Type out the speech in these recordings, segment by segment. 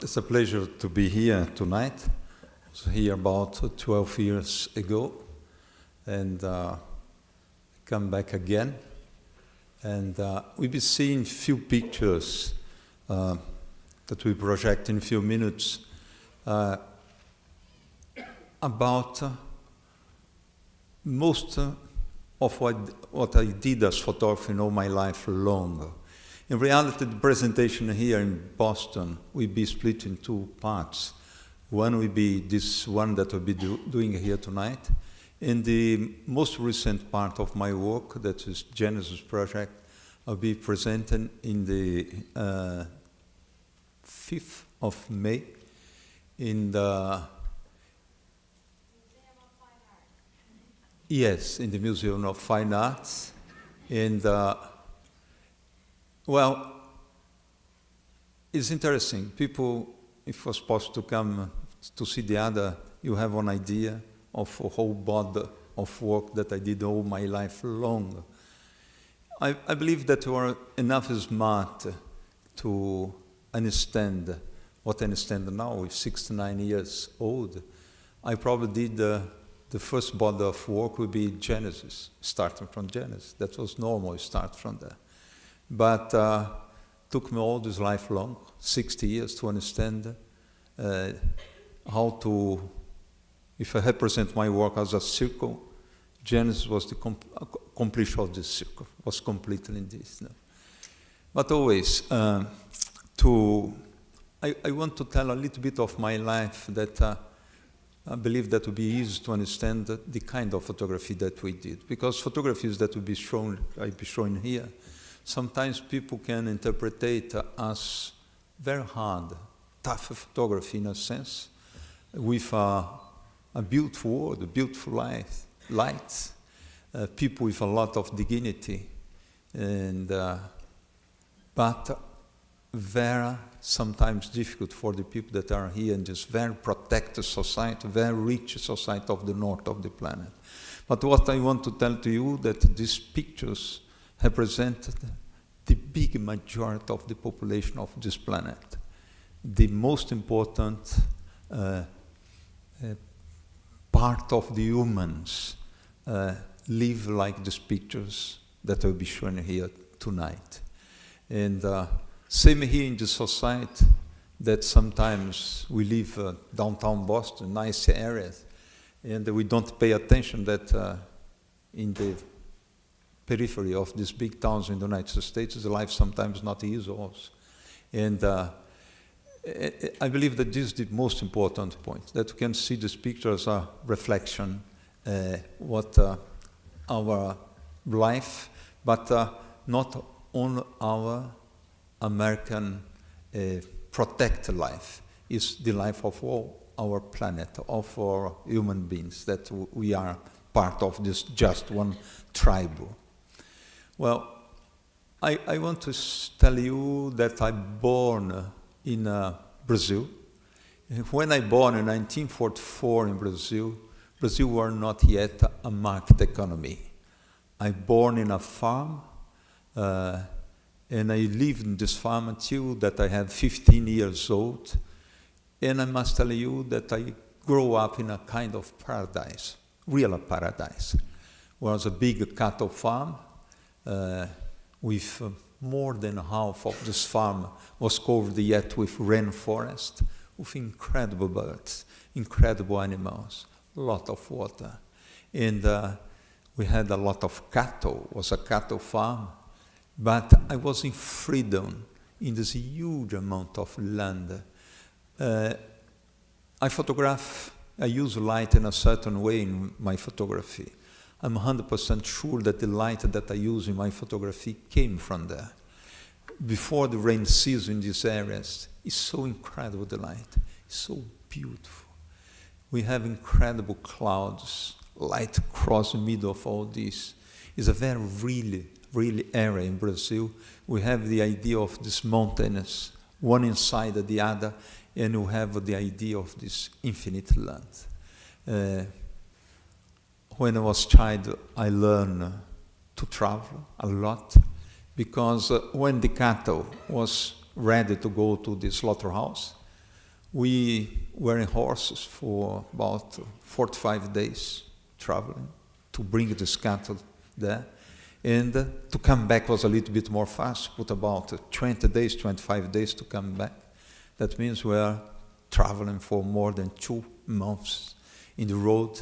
It's a pleasure to be here tonight. I was here about 12 years ago, and come back again. And we'll be seeing few pictures that we project in a few minutes about most of what I did as photographer in all my life long. In reality, the presentation here in Boston will be split in two parts. One will be this one that I'll be doing here tonight. In the most recent part of my work, that is Genesis Project, I'll be presenting in the 5th of May in the Yes, in the Museum of Fine Arts. And, well, it's interesting. People, if it was possible to come to see the other, you have an idea of a whole body of work that I did all my life long. I believe that you are enough smart to understand what I understand now with 69 years old. I probably did the first body of work would be Genesis, starting from Genesis. That was normal, start from there. But took me all this life long, 60 years, to understand how to, if I represent my work as a circle, Genesis was the completion of this circle, was completely in this. No? But always, I want to tell a little bit of my life that I believe that would be easy to understand the kind of photography that we did. Because photographies that will be shown, I'll be showing here, sometimes people can interpret it as very hard, tough photography in a sense, with a beautiful world, a beautiful lights, people with a lot of dignity, and but very sometimes difficult for the people that are here in this very protected society, very rich society of the north of the planet. But what I want to tell to you that these pictures represented the big majority of the population of this planet. The most important part of the humans live like these pictures that I'll be showing here tonight. And same here in the society that sometimes we live downtown Boston, nice areas, and we don't pay attention that in the periphery of these big towns in the United States, the life sometimes not easy also. And I believe that this is the most important point, that we can see this picture as a reflection what our life, but not on our American protected life, is the life of all our planet, of our human beings, that we are part of this just one tribe. Well, I want to tell you that I born in Brazil. When I born in 1944 in Brazil, Brazil were not yet a market economy. I born in a farm, and I lived in this farm until that I had 15 years old. And I must tell you that I grew up in a kind of paradise, real paradise. It was a big cattle farm with more than half of this farm was covered yet with rainforest, with incredible birds, incredible animals, a lot of water. And we had a lot of cattle. It was a cattle farm. But I was in freedom in this huge amount of land. I use light in a certain way in my photography. I'm 100% sure that the light that I use in my photography came from there. Before the rain season in these areas, it's so incredible, the light. It's so beautiful. We have incredible clouds, light across the middle of all this. It's a very really area in Brazil. We have the idea of these mountains, one inside the other, and we have the idea of this infinite land. When I was a child, I learned to travel a lot, because when the cattle was ready to go to the slaughterhouse, We were in horses for about 45 days traveling to bring the cattle there. And to come back was a little bit more fast, put about 20 days, 25 days to come back. That means we are traveling for more than 2 months in the road.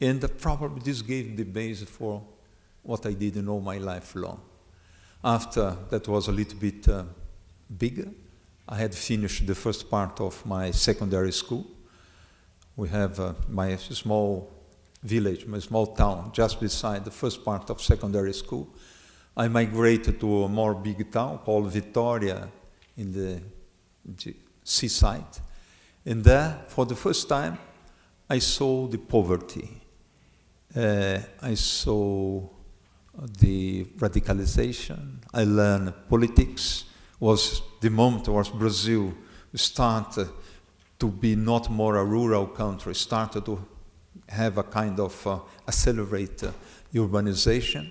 And probably this gave the base for what I did in all my life long. After that was a little bit bigger, I had finished the first part of my secondary school. We have my small village, my small town, just beside the first part of secondary school. I migrated to a more big town called Vitória in the seaside. And there, for the first time, I saw the poverty. I saw the radicalization. I learned politics. Was the moment was Brazil started to be not more a rural country, started to have a kind of accelerate urbanization.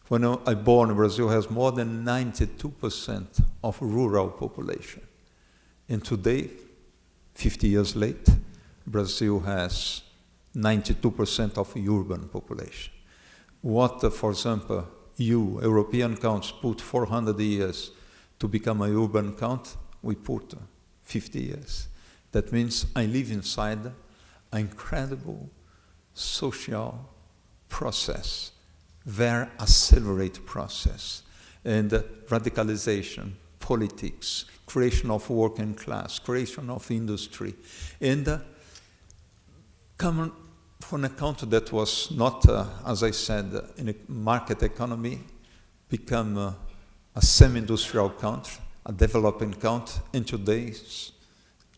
When I born, Brazil has more than 92% of rural population. And today, 50 years later, Brazil has 92% of urban population. What, for example, European counts put 400 years to become a urban count, we put 50 years. That means I live inside an incredible social process, very accelerated process, and radicalization, politics, creation of working class, creation of industry, and coming from a country that was not, as I said, in a market economy, become a semi-industrial country, a developing country, and today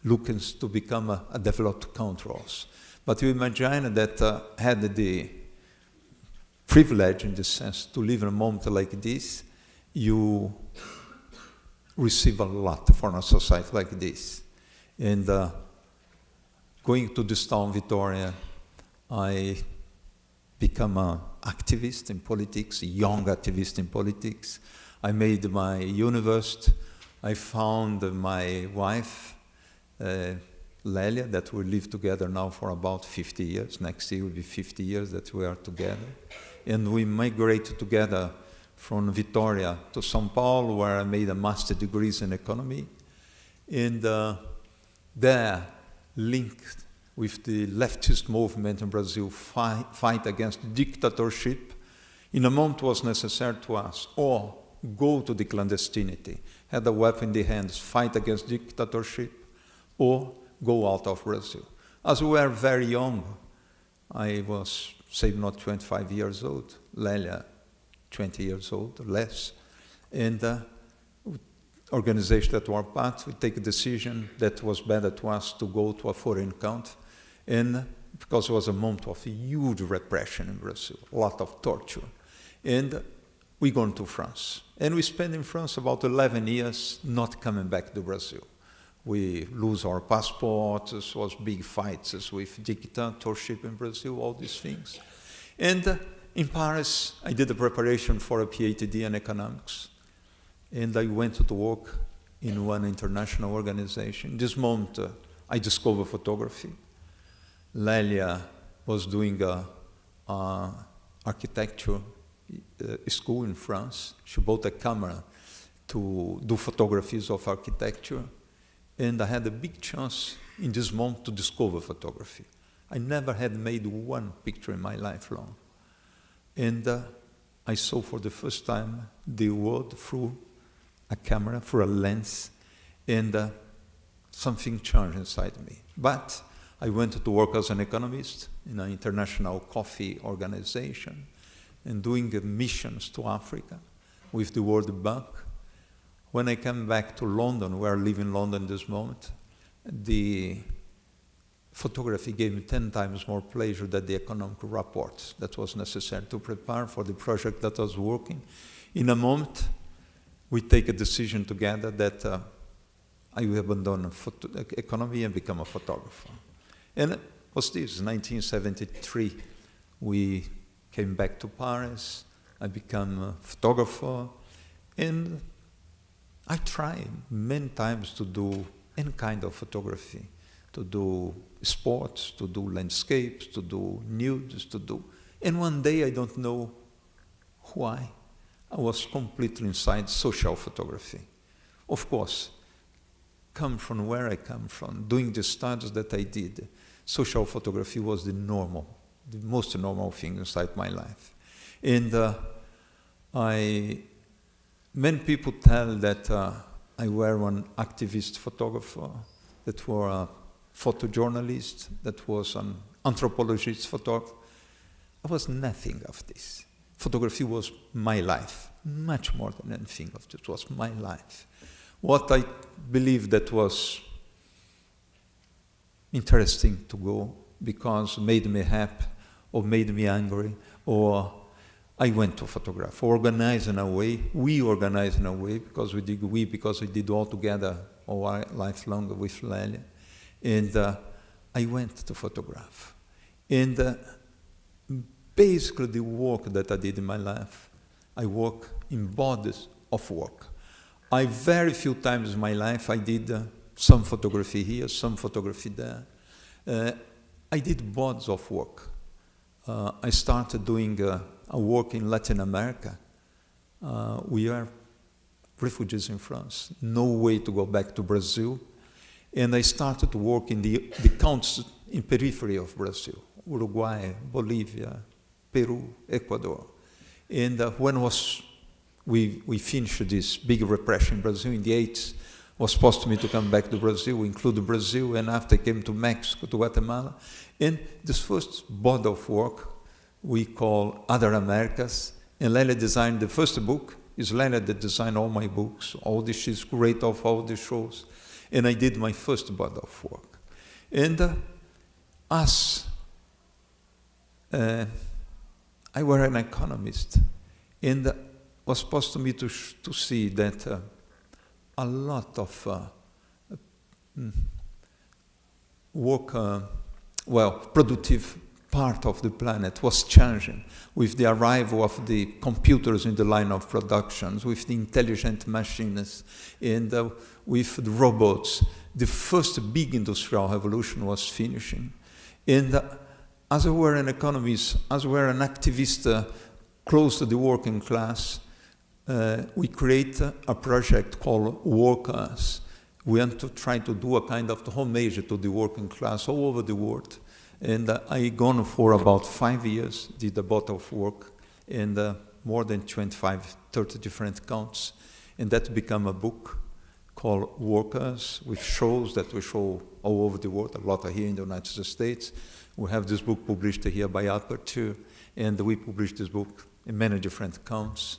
looking to become a developed country also. But you imagine that had the privilege, in the sense, to live in a moment like this, you receive a lot from a society like this. And going to this town, Vitória, I become an activist in politics, a young activist in politics. I made my university. I found my wife, Lélia, that we live together now for about 50 years. Next year will be 50 years that we are together. And we migrated together from Vitória to São Paulo, where I made a master's degree in economy. And there, linked with the leftist movement in Brazil, fight against dictatorship, in a moment was necessary to us, or go to the clandestinity, had a weapon in the hands, fight against dictatorship, or go out of Brazil. As we were very young, I was, say, not 25 years old, Lélia, 20 years old, less, and organization that were part, we take a decision that was better to us to go to a foreign country, and because it was a moment of huge repression in Brazil, a lot of torture, and we go to France. And we spent in France about 11 years not coming back to Brazil. We lose our passports, there was big fights with dictatorship in Brazil, all these things. And in Paris, I did the preparation for a PhD in economics. And I went to work in one international organization. In this moment, I discovered photography. Lélia was doing architecture school in France. She bought a camera to do photographies of architecture. And I had a big chance in this moment to discover photography. I never had made one picture in my life long. And I saw for the first time the world through a camera, through a lens, and something changed inside me. But I went to work as an economist in an international coffee organization and doing missions to Africa with the World Bank. When I came back to London, where I live in London this moment, the photography gave me 10 times more pleasure than the economic reports that was necessary to prepare for the project that I was working. In a moment, we take a decision together that I will abandon economy and become a photographer. And it was this, 1973, we came back to Paris, I became a photographer, and I tried many times to do any kind of photography. to do sports, to do landscapes, to do nudes, and one day, I don't know why, I was completely inside social photography. Of course, come from where I come from, doing the studies that I did, social photography was the most normal thing inside my life. And many people tell that I were an activist photographer, that were a photojournalist, that was an anthropologist photographer. I was nothing of this. Photography was my life, much more than anything of this. It was my life. What I believe that was interesting to go because made me happy or made me angry, or I went to photograph, organize in a way, we organized in a way, because we did all together all life long with Lesley, and I went to photograph. And basically the work that I did in my life, I work in bodies of work. I very few times in my life I did some photography here, some photography there. I did bodies of work. I started doing a work in Latin America. We are refugees in France, no way to go back to Brazil. And I started to work in the countries in periphery of Brazil, Uruguay, Bolivia, Peru, Ecuador. And when we finished this big repression in Brazil in the 80s, was supposed to me to come back to Brazil, include Brazil, and after I came to Mexico, to Guatemala. And this first body of work we call Other Americas, and Lesley designed the first book. It's Lesley that designed all my books, all this, she's great of all the shows. And I did my first body of work. And I were an economist, and was supposed to me to see that a lot of productive part of the planet was changing with the arrival of the computers in the line of productions, with the intelligent machines, and with the robots. The first big industrial revolution was finishing. And as I were an economist, as I were an activist close to the working class, we created a project called Workers. We want to try to do a kind of homage to the working class all over the world. And I gone for about 5 years, did a lot of work, and more than 25, 30 different counts. And that became a book called Workers, with shows that we show all over the world, a lot are here in the United States. We have this book published here by Rabb Auditorium, and we published this book in many different counts.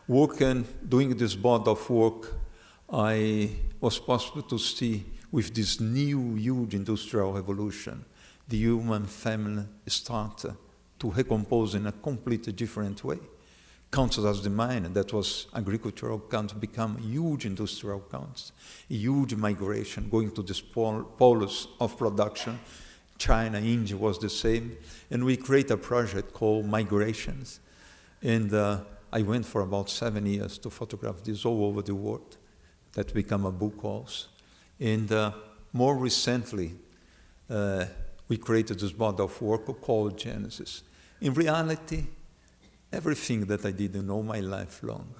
Doing this body of work, I was possible to see with this new huge industrial revolution, the human family start to recompose in a completely different way. Counties as the mine, that was agricultural counts, become huge industrial counts, huge migration, going to this polos of production. China, India was the same. And we create a project called Migrations. And I went for about 7 years to photograph this all over the world. That became a book also. And more recently, we created this body of work called Genesis. In reality, everything that I did in all my life long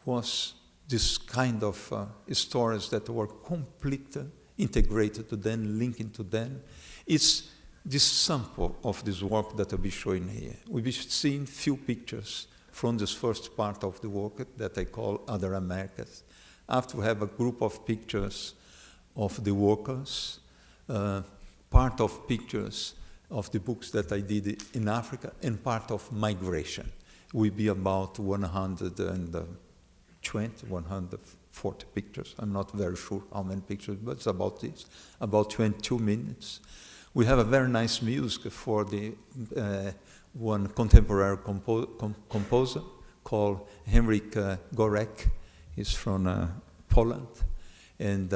was this kind of stories that were completely integrated to them, linking to them. It's this sample of this work that I'll be showing here. We'll be seeing few pictures from this first part of the work that I call Other Americas. After we have a group of pictures of the workers, part of pictures of the books that I did in Africa, and part of migration. Will be about 120, 140 pictures. I'm not very sure how many pictures, but it's about this, about 22 minutes. We have a very nice music for the one contemporary composer called Henryk Gorek. He's from Poland. And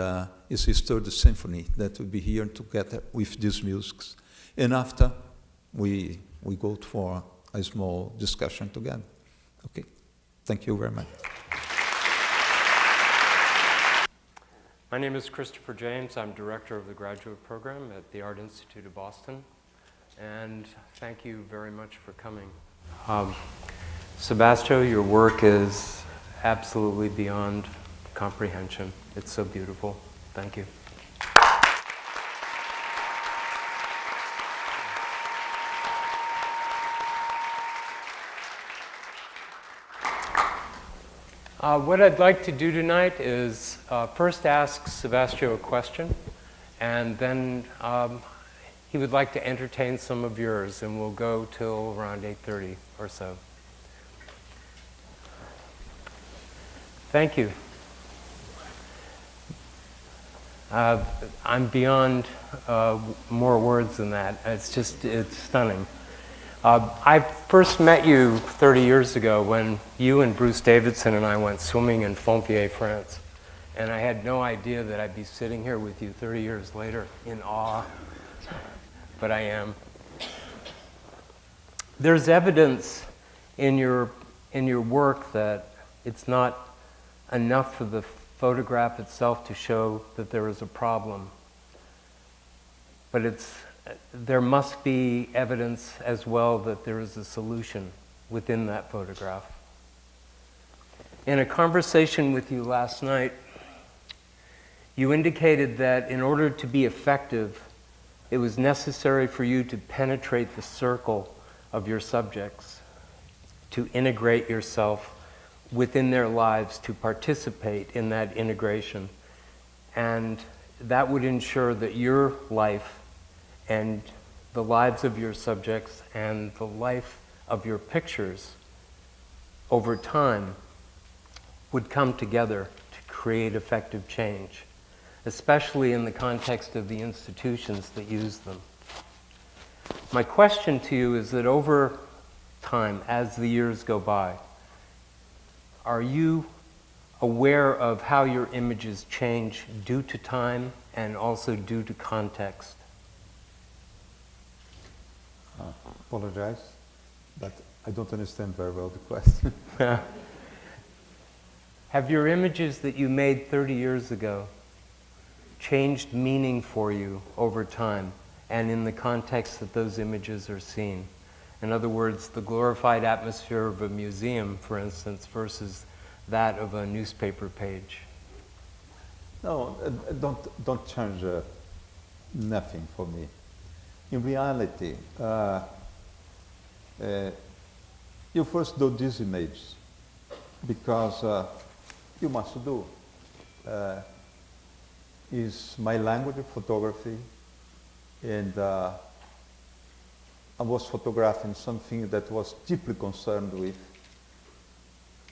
it's his third symphony that will be here together with these musics. And after, we go for a small discussion together. Okay, thank you very much. My name is Christopher James. I'm director of the graduate program at the Art Institute of Boston. And thank you very much for coming. Sebastião, your work is absolutely beyond comprehension. It's so beautiful. Thank you. What I'd like to do tonight is first ask Sebastião a question, and then he would like to entertain some of yours, and we'll go till around 8:30 or so. Thank you. I'm beyond more words than that. It's stunning. I first met you 30 years ago when you and Bruce Davidson and I went swimming in Fontvieille, France. And I had no idea that I'd be sitting here with you 30 years later in awe, but I am. There's evidence in your work that it's not enough for the photograph itself to show that there is a problem, but there must be evidence as well that there is a solution within that photograph. In a conversation with you last night, you indicated that in order to be effective, it was necessary for you to penetrate the circle of your subjects, to integrate yourself within their lives, to participate in that integration. And that would ensure that your life and the lives of your subjects and the life of your pictures over time would come together to create effective change, especially in the context of the institutions that use them. My question to you is that over time, as the years go by, are you aware of how your images change due to time and also due to context? Apologize, but I don't understand very well the question. Have your images that you made 30 years ago changed meaning for you over time and in the context that those images are seen? In other words, the glorified atmosphere of a museum, for instance, versus that of a newspaper page. No, don't change nothing for me. In reality, you first do this image because you must do. Is my language photography, and I was photographing something that was deeply concerned with.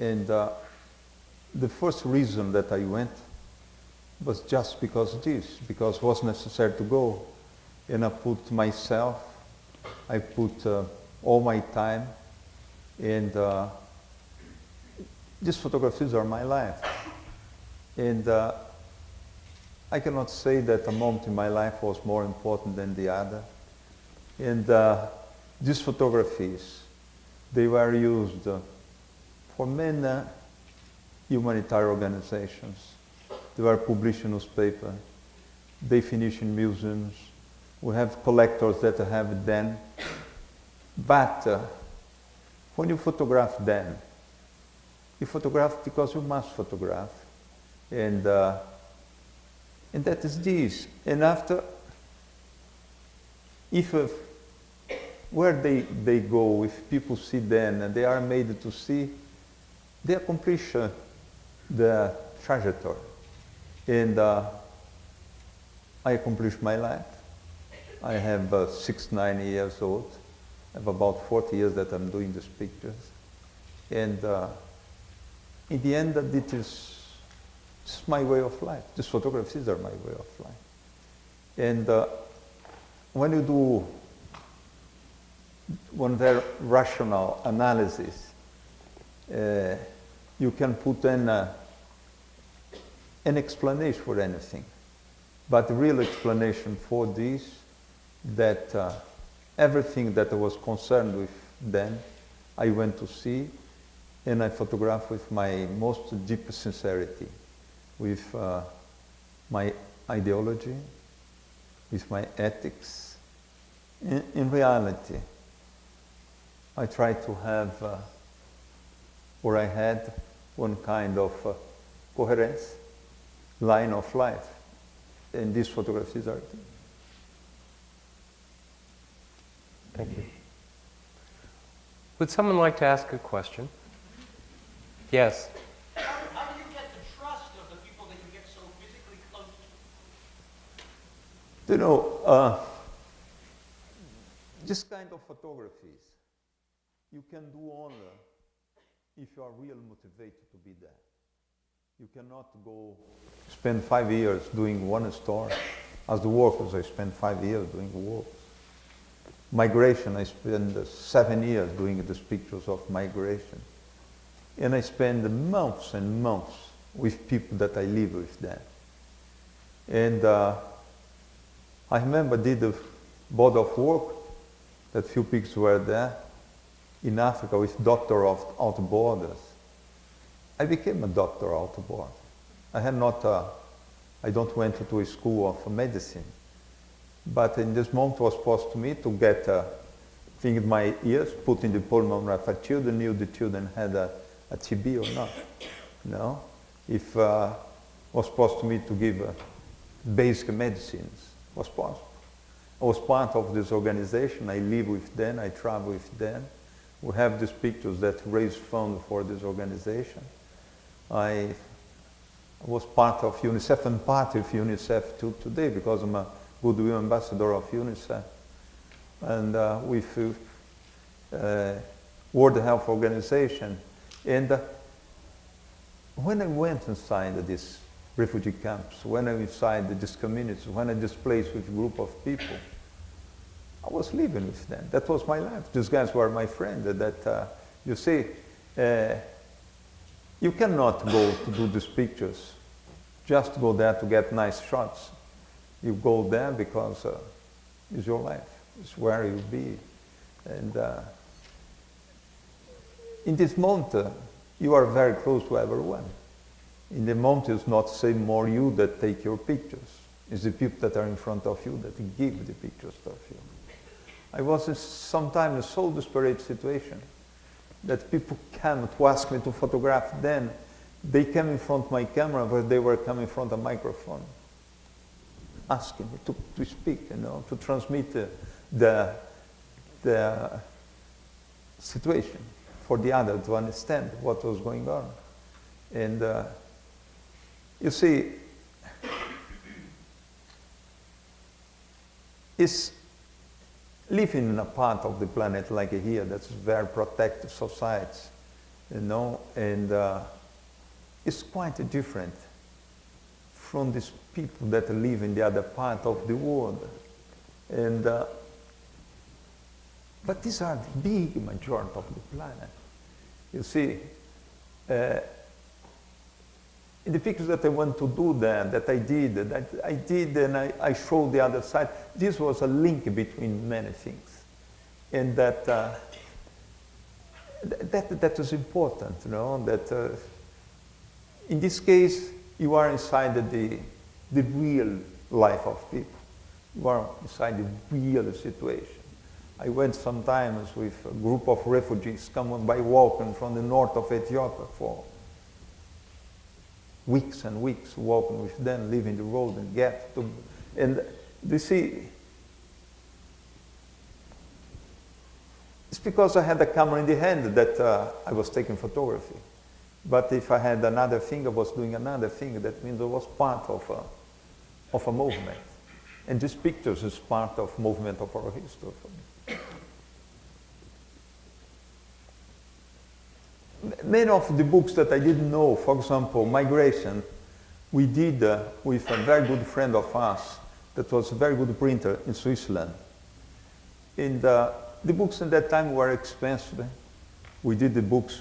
And the first reason that I went was just because it was necessary to go. And I put myself, I put all my time, and these photographies are my life. And I cannot say that a moment in my life was more important than the other. And these photographies, they were used for many humanitarian organizations. They were published in newspapers, they finish in museums. We have collectors that have them. But when you photograph them, you photograph because you must photograph. And that is this. And after, where they go, if people see them and they are made to see, they accomplish the trajectory. And I accomplished my life. I have 69 years old. I have about 40 years that I'm doing these pictures. And in the end, it's my way of life. These photographies are my way of life. And when you do one very rational analysis, you can put in an explanation for anything. But the real explanation for this, that everything that I was concerned with then, I went to see, and I photographed with my most deep sincerity, with my ideology, with my ethics. In reality, I try to have, or I had, one kind of coherence, line of life. And these photographs are. Thank you. Would someone like to ask a question? Yes. How do you get the trust of the people that you get so physically close to? You know, this kind of photographies, you can do only if you are really motivated to be there. You cannot go spend 5 years doing one store. As the workers, I spent 5 years doing work. Migration, I spent 7 years doing these pictures of migration. And I spend months and months with people that I live with them. And I remember I did the board of work, that few pictures were there, in Africa with Doctor of Out Borders. I became a doctor out of board. I had not, I don't went to a school of medicine. But in this moment it was possible to me to get thing in my ears, put in the pulmonary if a children knew the children had a TB or not. No? If was possible to me to give basic medicines, was possible. I was part of this organization, I live with them, I travel with them. We have these pictures that raise funds for this organization. I was part of UNICEF and part of UNICEF till today because I'm a goodwill ambassador of UNICEF. And with World Health Organization. And when I went inside these refugee camps, when I inside these communities, when I displaced with a group of people, I was living with them. That was my life. These guys were my friends. That you see, you cannot go to do these pictures, just go there to get nice shots. You go there because it's your life. It's where you'll be. And in this moment, you are very close to everyone. In the moment, it's not say more you that take your pictures. It's the people that are in front of you that give the pictures of you. I was sometimes in a so desperate situation that people came to ask me to photograph them. They came in front of my camera, but they were coming in front of a microphone, asking me to speak, you know, to transmit the situation for the other to understand what was going on. And you see, it's living in a part of the planet like here that's very protected society, you know, and it's quite different from these people that live in the other part of the world. And but these are the big majority of the planet. You see, in the pictures that I want to do there, that I did and I showed the other side, this was a link between many things. And that is important, you know, that in this case, you are inside the real life of people. You are inside the real situation. I went sometimes with a group of refugees coming by walking from the north of Ethiopia for weeks and weeks, walking with them, leaving the road and get to, and you see, it's because I had a camera in the hand that I was taking photography. But if I had another thing, I was doing another thing. That means I was part of a movement. And these pictures is part of movement of our history for me. Many of the books that I didn't know, for example, Migration, we did with a very good friend of ours that was a very good printer in Switzerland. And the books at that time were expensive. We did the books.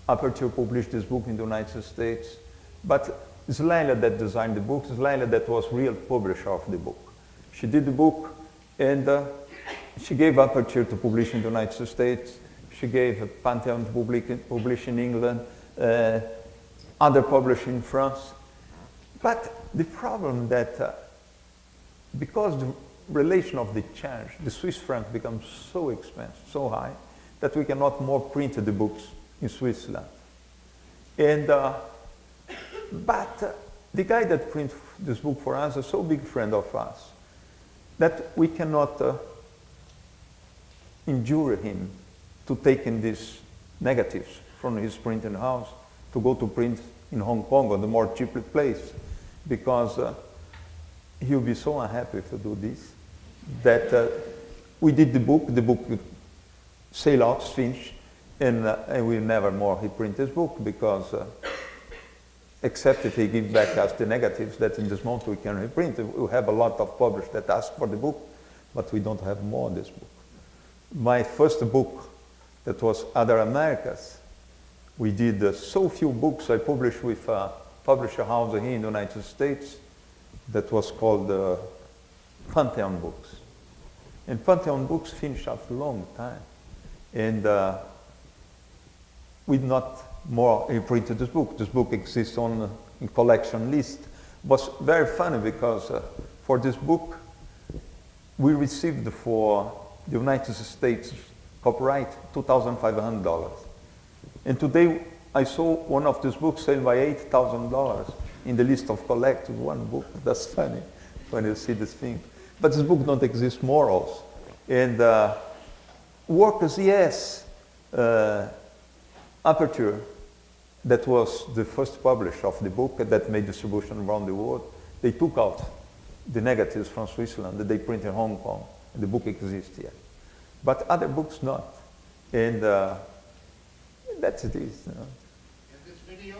Aperture published this book in the United States. But it's Leila that designed the book. It's Leila that was real publisher of the book. She did the book and she gave Aperture to publish in the United States. She gave Pantheon to publish in England, other publishers in France. But the problem that, because the relation of the change, the Swiss franc becomes so expensive, so high, that we cannot more print the books in Switzerland. And, but the guy that printed this book for us is so big friend of us that we cannot endure him to take in these negatives from his printing house to go to print in Hong Kong or the more cheaply place, because he'll be so unhappy if you do this, that we did the book sail out, finished, and we never more he print this book, because except if he gives back us the negatives that in this moment we can reprint. We have a lot of publishers that ask for the book, but we don't have more of this book. My first book, that was Other Americas, we did so few books. I published with a publisher house here in the United States that was called Pantheon Books. And Pantheon Books finished after a long time. And we not more reprinted this book. This book exists on in collection list. It was very funny because for this book, we received for the United States copyright $2,500. And today I saw one of these books sold by $8,000 in the list of collectors, one book. That's funny when you see this thing. But this book don't exist more also. And workers, yes, Aperture, that was the first publisher of the book that made distribution around the world. They took out the negatives from Switzerland that they print in Hong Kong, and the book exists yet. But other books not. And that's it is. You know. Is this video?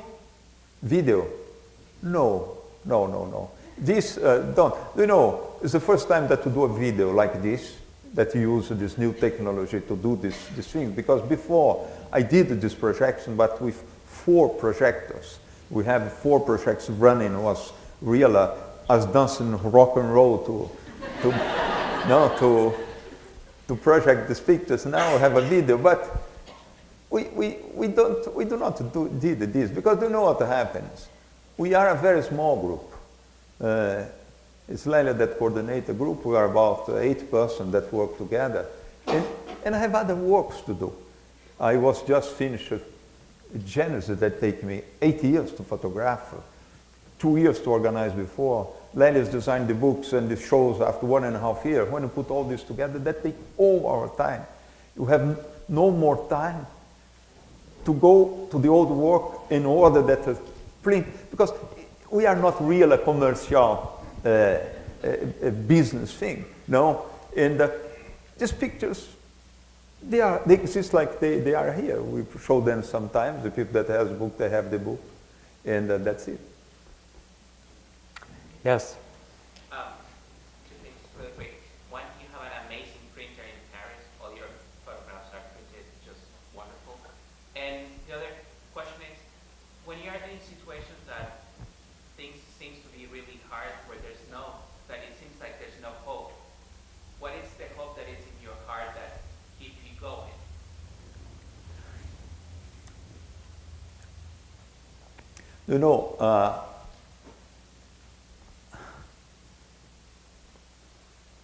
Video? No. This, don't. You know, it's the first time that you do a video like this, that you use this new technology to do this thing. Because before, I did this projection, but with 4 projectors. We have 4 projectors running. It was real as dancing rock and roll to project these pictures. Now we have a video, but we do not do this, because you know what happens. We are a very small group. It's Lesley that coordinates the group. We are about 8 persons that work together. And I have other works to do. I was just finished a Genesis that take me 8 years to photograph, 2 years to organize before. Lesley's designed the books and the shows after 1.5 years. When you put all this together, that takes all our time. You have no more time to go to the old work in order that print, because we are not really a commercial business thing, no? And these pictures, they exist like they are here. We show them sometimes. The people that have the book, they have the book, and that's it. Yes. 2 things really quick. One, you have an amazing printer in Paris. All your photographs are printed just wonderful. And the other question is, when you are in situations that things seems to be really hard, where that it seems like there's no hope, what is the hope that is in your heart that keeps you going? You know,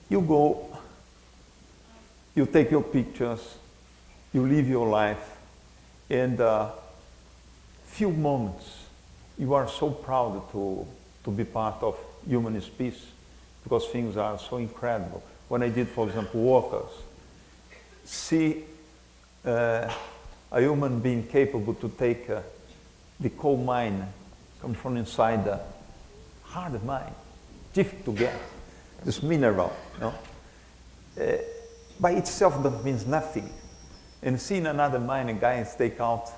you go, you take your pictures, you live your life, and few moments you are so proud to be part of human species, because things are so incredible. When I did, for example, Workers, see a human being capable to take the coal mine, come from inside the hard mine, difficult to get, this mineral, you know, by itself that means nothing. And seeing another mine, a guy take out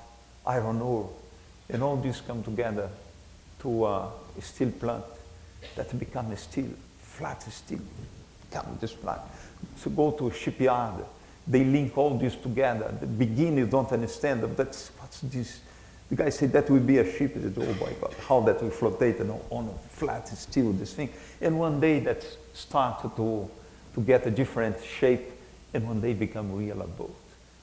iron ore, and all this come together to a steel plant that becomes steel, flat steel, become this flat. So go to a shipyard, they link all this together. At the beginning you don't understand, that's what's this? The guy said that will be a ship. He said, oh my God, how that will flotate on a flat steel, this thing. And one day that started to get a different shape, and one day become real a boat.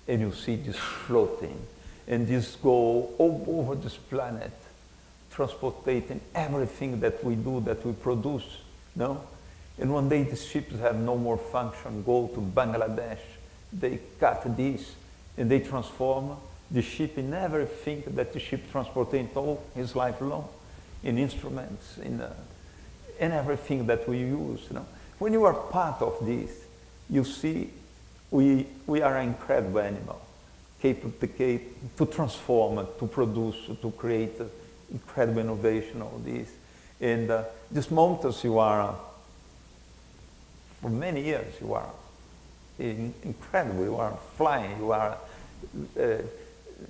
And you see this floating, and this go all over this planet transporting everything that we do, that we produce, no? And one day the ships have no more function, go to Bangladesh, they cut this, and they transform the ship in everything that the ship transported all his life long, in instruments, in everything that we use. You know? When you are part of this, you see we are an incredible animal, capable to transform, to produce, to create incredible innovation, all this. And this mountains you are, for many years, you are incredible, you are flying, you are,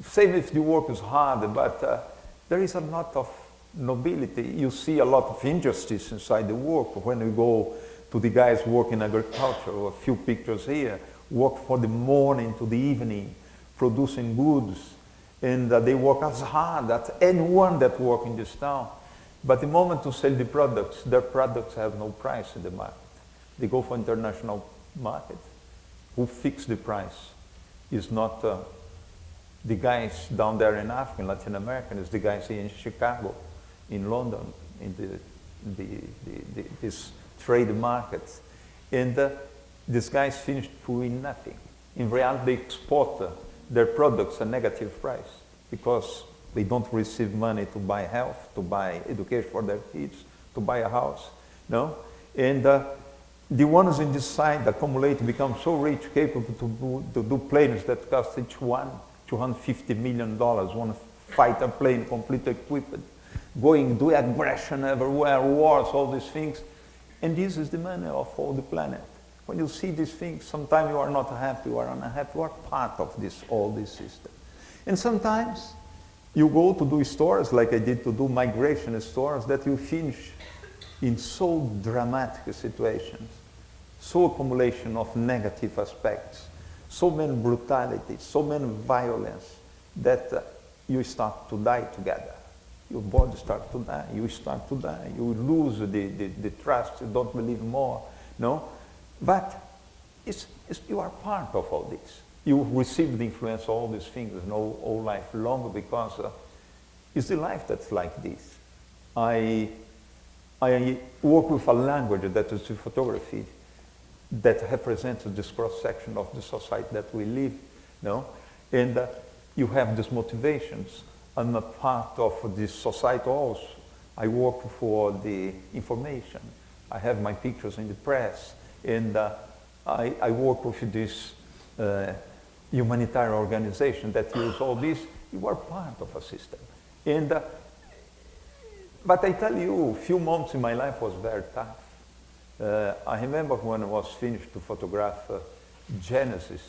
same if the work is hard, but there is a lot of nobility. You see a lot of injustice inside the work. When you go to the guys working in agriculture, or a few pictures here, work from the morning to the evening, producing goods, and they work as hard as anyone that works in this town. But the moment to sell the products, their products have no price in the market. They go for international market. Who fix the price is not the guys down there in Africa, in Latin America, it's the guys here in Chicago, in London, in these trade markets. And these guys finished doing nothing. In reality, they export their products at negative price because they don't receive money to buy health, to buy education for their kids, to buy a house, no? And the ones in this side accumulate, become so rich, capable to do planes that cost each one $250 million, one fighter plane, completely equipped, going, do aggression everywhere, wars, all these things. And this is the money of all the planet. When you see these things, sometimes you are not happy, you are unhappy, you are part of this, all this system. And sometimes you go to do stories, like I did to do migration stories, that you finish in so dramatic situations, so accumulation of negative aspects, so many brutalities, so many violence, that you start to die together. Your body starts to die, you start to die, you lose the trust, you don't believe more, no? But you are part of all this. You receive the influence of all these things, you know, all life long, because it's the life that's like this. I work with a language that is the photography that represents this cross-section of the society that we live, no? And you have these motivations. I'm a part of this society also. I work for the information. I have my pictures in the press, and I work with this humanitarian organization that use all this. You are part of a system. And, but I tell you, a few months in my life was very tough. I remember when I was finished to photograph Genesis,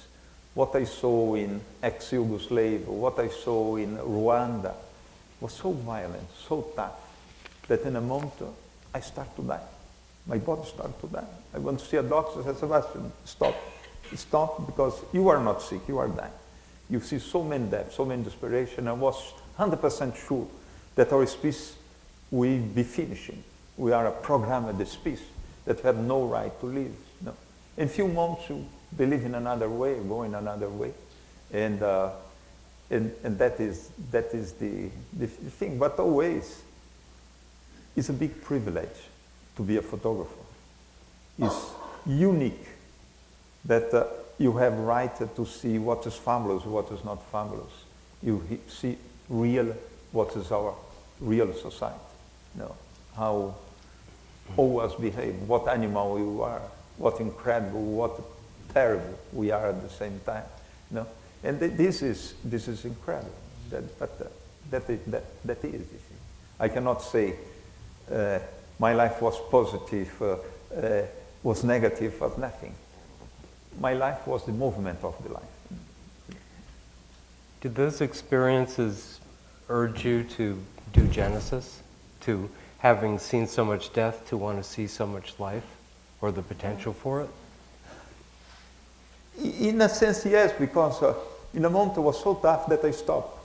what I saw in ex-Yugoslavia, what I saw in Rwanda, was so violent, so tough, that in a moment I start to die. My body started to die. I went to see a doctor, said, Sebastian, stop. Stop, because you are not sick, you are dying. You see so many deaths, so many desperation. I was 100% sure that our species will be finishing. We are a programmed species that have no right to live. No. In a few months, you believe in another way, go in another way. And that is the thing. But always, it's a big privilege to be a photographer. It's unique that you have right to see what is fabulous, what is not fabulous. You see real, what is our real society. You know, how all us behave, what animal we are, what incredible, what terrible we are at the same time. You know? And this is incredible. That is. I cannot say my life was positive, was negative, was nothing. My life was the movement of the life. Did those experiences urge you to do Genesis, to having seen so much death, to want to see so much life, or the potential for it? In a sense, yes, because in a moment it was so tough that I stopped.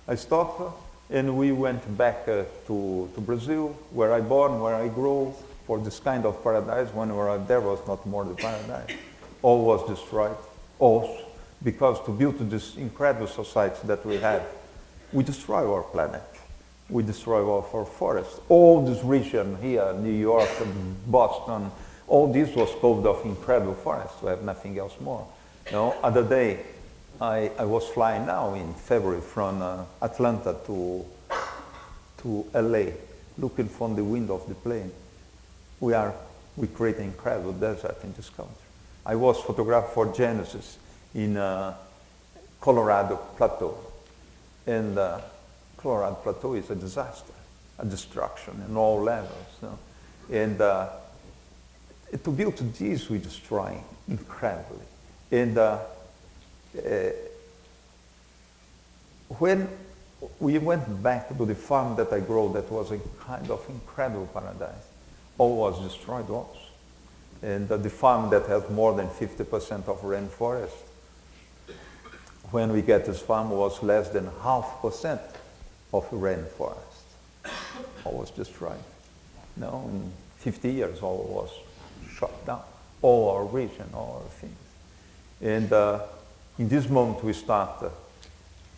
I stopped, and we went back to Brazil, where I born, where I grew, for this kind of paradise. When we were there was not more the paradise. All was destroyed, all, because to build this incredible society that we have, we destroy our planet. we destroy our forests. All this region here, New York, Boston, all this was covered of incredible forests. We have nothing else more. You know, other day, I was flying now in February from Atlanta to LA, looking from the window of the plane. We create an incredible desert in this country. I was photographed for Genesis in Colorado Plateau. And Colorado Plateau is a disaster, a destruction in all levels. You know? And to build this, we destroy incredibly. And when we went back to the farm that I grew, that was a kind of incredible paradise, all was destroyed also. And the farm that has more than 50% of rainforest, when we get this farm, was less than 0.5% of rainforest. All was destroyed. No, in 50 years, all was shut down. All our region, all our things. And in this moment, we start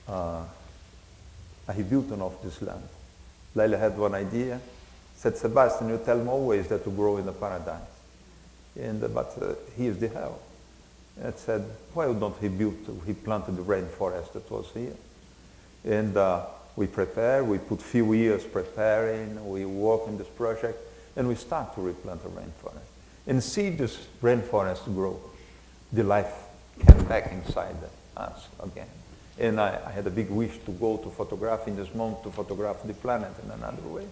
a rebuilding of this land. Leila had one idea, said, Sebastian, you tell me always that to grow in the paradise. And, but here's the hell. And said, why don't we replant the rainforest that was here? And we prepare, we put few years preparing, we work on this project, and we start to replant the rainforest. And see this rainforest grow. The life came back inside us again. And I had a big wish to go to photograph in this moment, to photograph the planet in another way.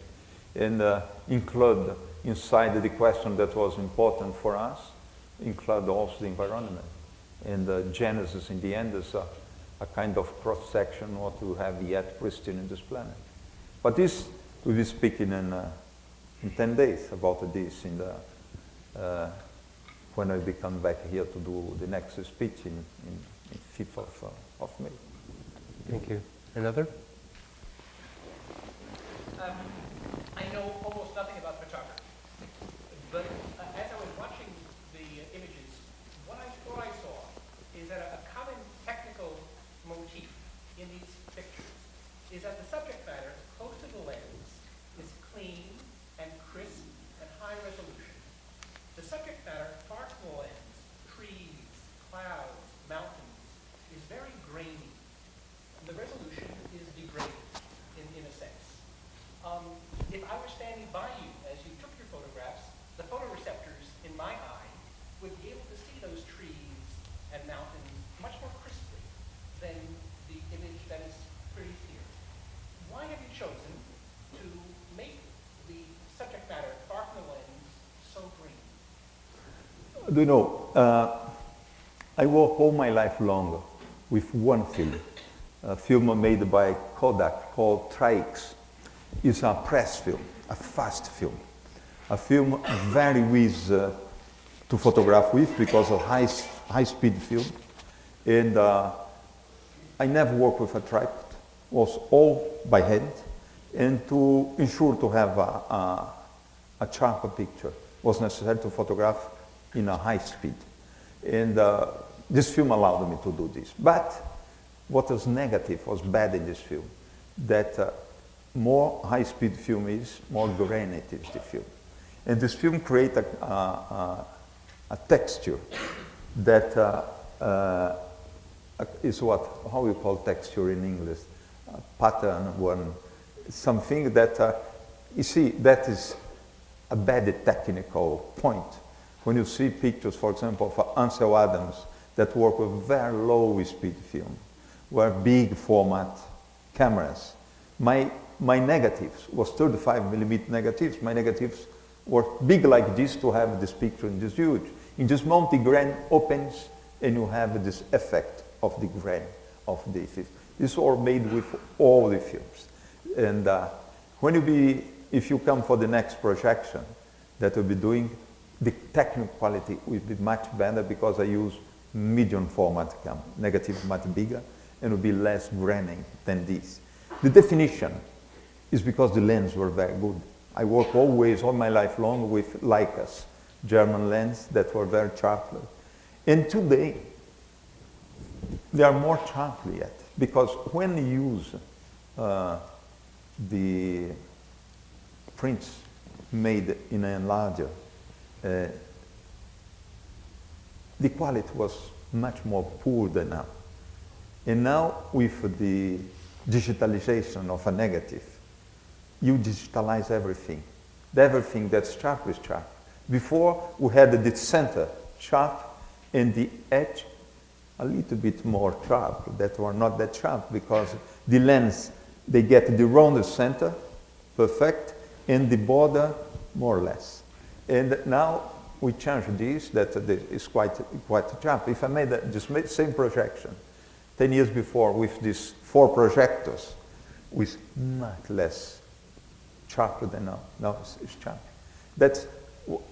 And include inside the question that was important for us, include also the environment. And Genesis in the end is a kind of cross-section what we have yet pristine in this planet. But this, we'll be speaking in 10 days about this in the, when I come back here to do the next speech in 5th of May. Thank you. Another? I know almost nothing about photography, but as I was watching the images, what I saw is that a common technical motif in these pictures is that the subject matter close to the lens is clean and crisp and high resolution. The subject matter far from the lens, trees, clouds, mountains, is very grainy. The resolution is degraded in a sense. If I were standing by you as you took your photographs, the photoreceptors in my eye would be able to see those trees and mountains much more crisply than the image that is pretty here. Why have you chosen to make the subject matter far from the lens so green? Do you know, I work all my life long with one film, a film made by Kodak called Strauch-Mosse. It's a press film, a fast film, a film very easy to photograph with because of high-speed film. And I never worked with a tripod, was all by hand. And to ensure to have a sharper picture was necessary to photograph in a high speed. And this film allowed me to do this. But what was negative, was bad in this film, that more high-speed film is, more grainy is the film. And this film creates a texture that is how we call texture in English? Pattern, something that, you see, that is a bad technical point. When you see pictures, for example, of Ansel Adams that work with very low-speed film, were big format cameras. My negatives was 35mm negatives. My negatives were big like this to have this picture in this huge. In this moment, the grain opens and you have this effect of the grain of the film. This are made with all the films. And if you come for the next projection that we'll be doing, the technical quality will be much better because I use medium format camera, negative much bigger, and will be less graining than this. The definition is because the lens were very good. I work always, all my life long, with Leicas, German lens that were very sharp. And today, they are more sharp yet, because when you use the prints made in an enlarger, the quality was much more poor than now. And now with the digitalization of a negative, you digitalize everything. Everything that's sharp is sharp. Before we had the center sharp and the edge a little bit more sharp, that were not that sharp because the lens, they get the rounded center, perfect, and the border more or less. And now we change this, that is quite sharp. If I made the same projection 10 years before with these 4 projectors, with much less sharper than now. Now it's sharp. That's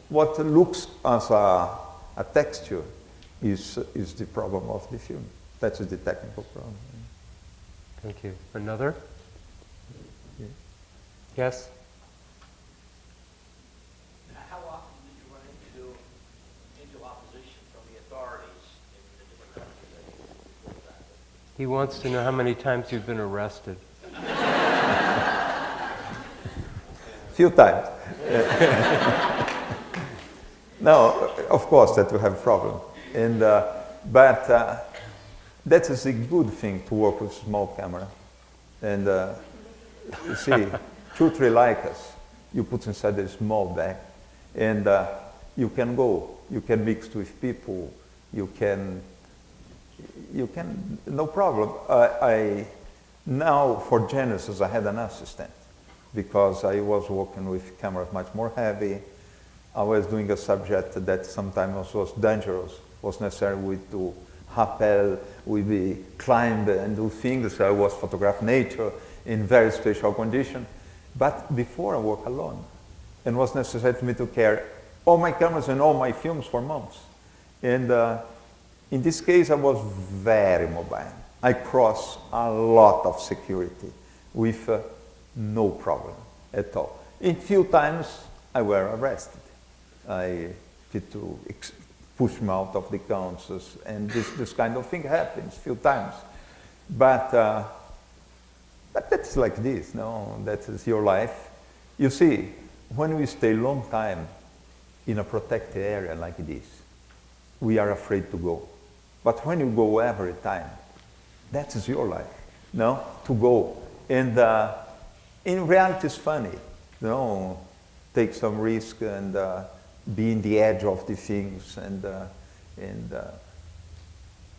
what looks as a texture is the problem of the film. That's the technical problem. Thank you. Another? Yeah. Yes? How often did you run into opposition from the authorities in the different countries that you looked at? He wants to know how many times you've been arrested. Few times. No, of course that we have a problem. And, but that is a good thing to work with small camera. And you see, 2, 3 Leicas, you put inside a small bag, and you can go, you can mix with people, you can, no problem. Now for Genesis, I had an assistant because I was working with cameras much more heavy. I was doing a subject that sometimes was dangerous, was necessary to rappel, with the climb and do things. So I was photograph nature in very special condition. But before I work alone, and was necessary for me to carry all my cameras and all my films for months. And in this case, I was very mobile. I crossed a lot of security with no problem at all. In few times, I were arrested. I had to push me out of the councils, and this kind of thing happens a few times. But that's like this, no? That is your life. You see, when we stay a long time in a protected area like this, we are afraid to go. But when you go every time, that is your life, no? To go. And in reality, it's funny, you know, take some risk and be in the edge of the things, and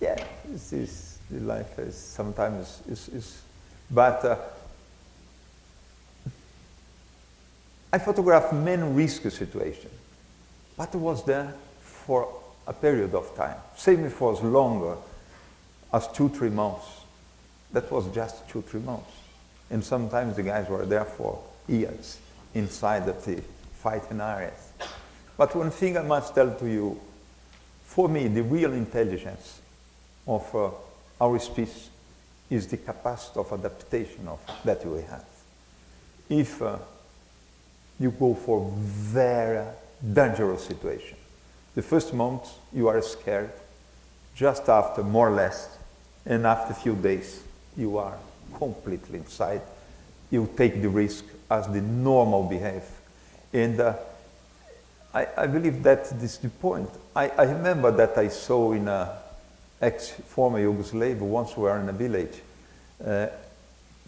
yeah, the life is sometimes is but I photographed many risky situations, but I was there for a period of time. Same if it was longer as 2-3 months. That was just 2-3 months. And sometimes the guys were there for years inside of the fighting areas. But one thing I must tell to you, for me, the real intelligence of our species is the capacity of adaptation that we have. If you go for very dangerous situation, the first month you are scared, just after more or less, and after a few days you are completely inside. You take the risk as the normal behavior. And I believe that this is the point. I remember that I saw in a former Yugoslavia, once we were in a village,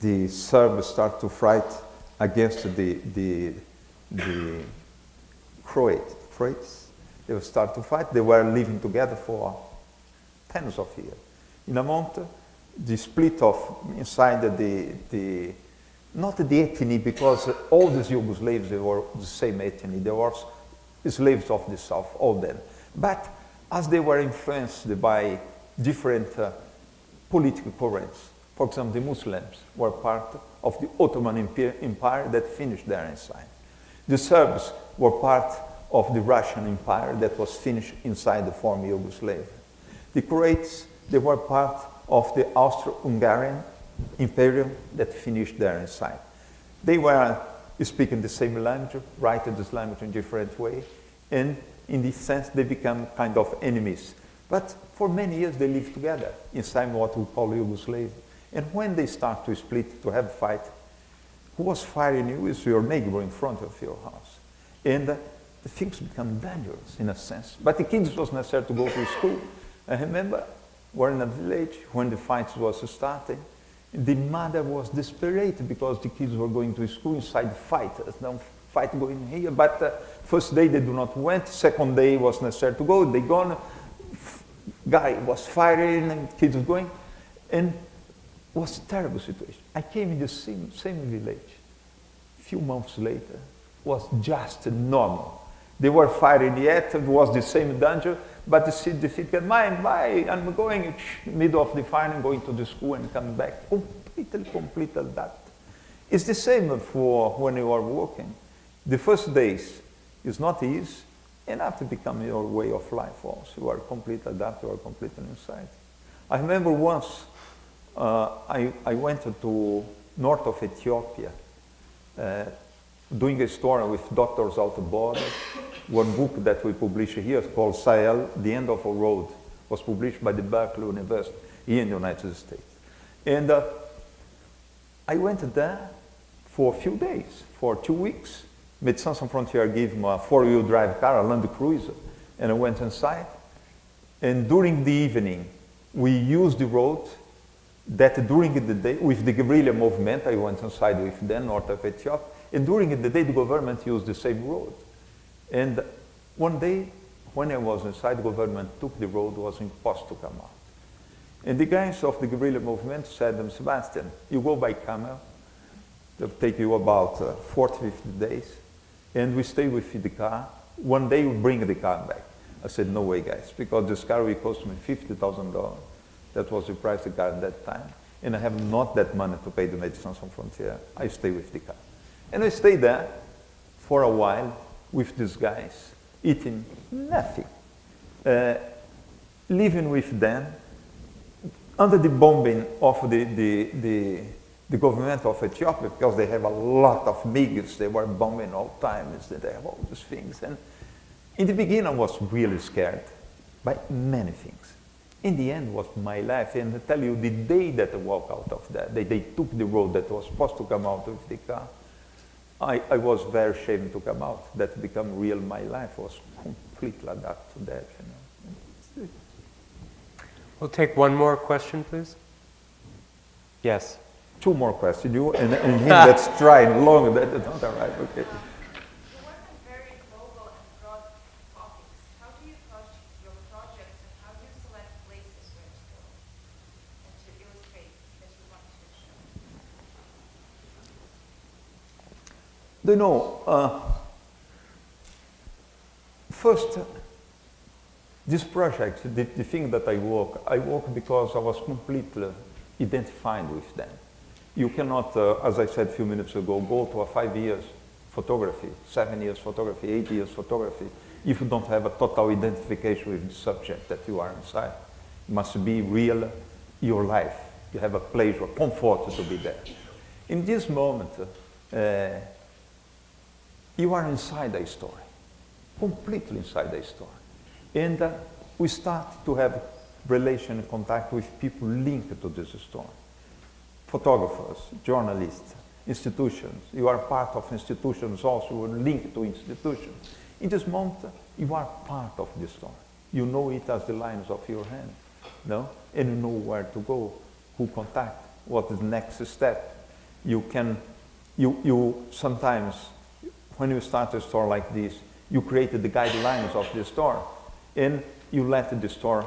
the Serbs start to fight against the Croats. They would start to fight. They were living together for tens of years. In a month, the split of inside the not the ethnic, because all these Yugoslavs, they were the same ethnic. They were slaves of the South, all them. But as they were influenced by different political currents, for example, the Muslims were part of the Ottoman Empire that finished there inside. The Serbs were part of the Russian Empire that was finished inside the former Yugoslavia. The Croats, they were part of the Austro-Hungarian Imperium that finished there inside. They were speaking the same language, writing this language in a different way, and in this sense they become kind of enemies. But for many years they lived together inside what we call Yugoslavia. And when they start to split, to have a fight, who was firing you is your neighbor in front of your house. And the things become dangerous in a sense. But the kids was necessary to go to school. I remember we're in a village when the fights was starting. The mother was desperate because the kids were going to school inside fighters. Now fight going here, but first day they do not went. Second day was necessary to go. They gone. Guy was firing and kids was going, and was a terrible situation. I came in the same village. A few months later, was just normal. They were firing yet. It was the same danger, but the city got mine. Bye. I'm going middle of the firing, going to the school and come back. Completely that. It's the same for when you are working. The first days is not easy, and after become your way of life also. You are completely adapted, you are completely inside. I remember once I went to north of Ethiopia, doing a story with Doctors Without Borders. One book that we publish here called Sahel, The End of a Road, was published by the Lesley University here in the United States. And I went there for a few days, for 2 weeks. Médecins Sans Frontières gave me a 4-wheel drive car, a Land Cruiser, and I went inside. And during the evening, we used the road that during the day, with the guerrilla movement, I went inside with them, north of Ethiopia, and during the day, the government used the same road. And one day, when I was inside, the government took the road, it was impossible to come out. And the guys of the guerrilla movement said to me, Sebastian, you go by camel, it'll take you about 40, 50 days, and we stay with the car. One day we bring the car back. I said, no way, guys, because this car will cost me $50,000. That was the price of the car at that time. And I have not that money to pay the Médecins Sans Frontières. I stay with the car. And I stayed there for a while with these guys, eating nothing, living with them, under the bombing of the government of Ethiopia, because they have a lot of MiGs, they were bombing all the time, they have all these things. And in the beginning, I was really scared by many things. In the end, was my life. And I tell you, the day that I walked out of that, they took the road that was supposed to come out with the car, I was very ashamed to come out. That became real. My life was completely adapted to that. You know. We'll take one more question, please. Yes. 2 more questions. You and him that's trying long. That is not all right. Okay. You work on very global and broad topics. How do you approach your projects, and how do you select places where to go and to illustrate that you want to show? Do you know, first, this project, the thing that I work because I was completely identified with them. You cannot, as I said a few minutes ago, go to a 5 years photography, 7 years photography, 8 years photography, if you don't have a total identification with the subject that you are inside. It must be real, your life. You have a pleasure, comfort to be there. In this moment, you are inside a story, completely inside a story. And we start to have relation and contact with people linked to this story. Photographers, journalists, institutions. You are part of institutions also, you are linked to institutions. In this moment, you are part of the story. You know it as the lines of your hand, no? And you know where to go, who contact, what is the next step. You can, you sometimes, when you start a store like this, you created the guidelines of the store, and you let the store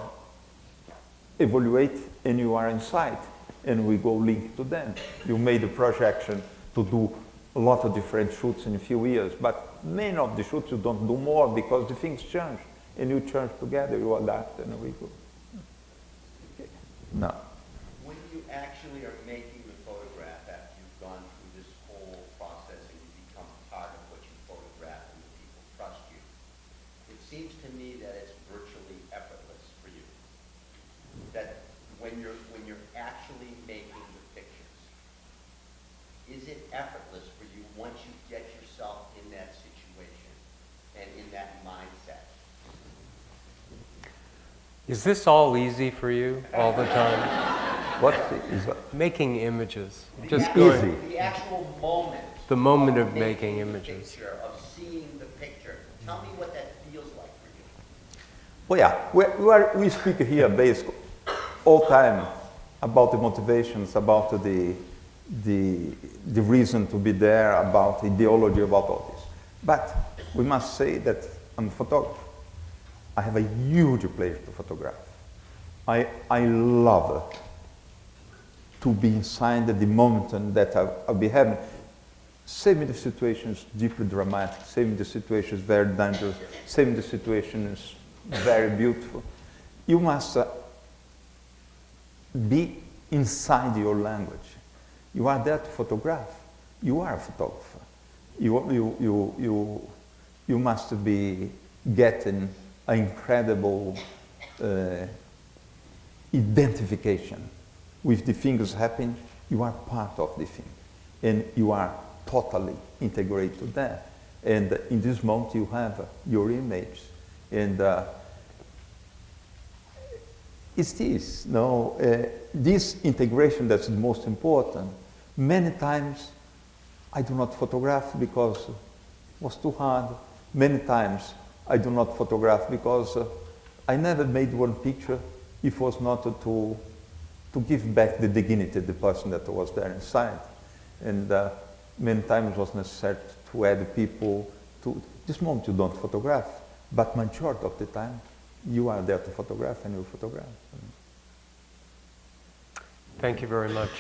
evaluate, and you are inside, and we go link to them. You made a projection to do a lot of different shoots in a few years, but many of the shoots you don't do more because the things change, and you change together, you adapt, and we go. Okay. Now. When you actually are making the photograph after you've gone through this whole process and you become part of what you photograph and the people trust you, it seems to me that it's virtually effortless for you. That when you're actually making the pictures, is it effortless for you once you get yourself in that situation and in that mindset? Is this all easy for you all the time? What is that? Making images. Just Easy. going. The actual moment. The moment of making images. Picture, of seeing the picture. Tell me what that feels like for you. Oh yeah, we speak here basically all time about the motivations, about the reason to be there, about ideology, about all this. But we must say that I'm a photographer. I have a huge pleasure to photograph. I love to be inside the moment that I'll be having. Same the situations deeply dramatic, same the situations very dangerous, same the situations very beautiful. You must be inside your language. You are there to photograph. You are a photographer. You must be getting an incredible identification with the things happening. You are part of the thing, and you are totally integrated to that. And in this moment, you have your image, and it's this. No, this integration that's the most important. Many times, I do not photograph because it was too hard. Many times, I do not photograph because I never made one picture if it was not to give back the dignity to the person that was there inside. And many times it was necessary to add people to this moment you don't photograph, but majority of the time you are there to photograph and you photograph. Thank you very much.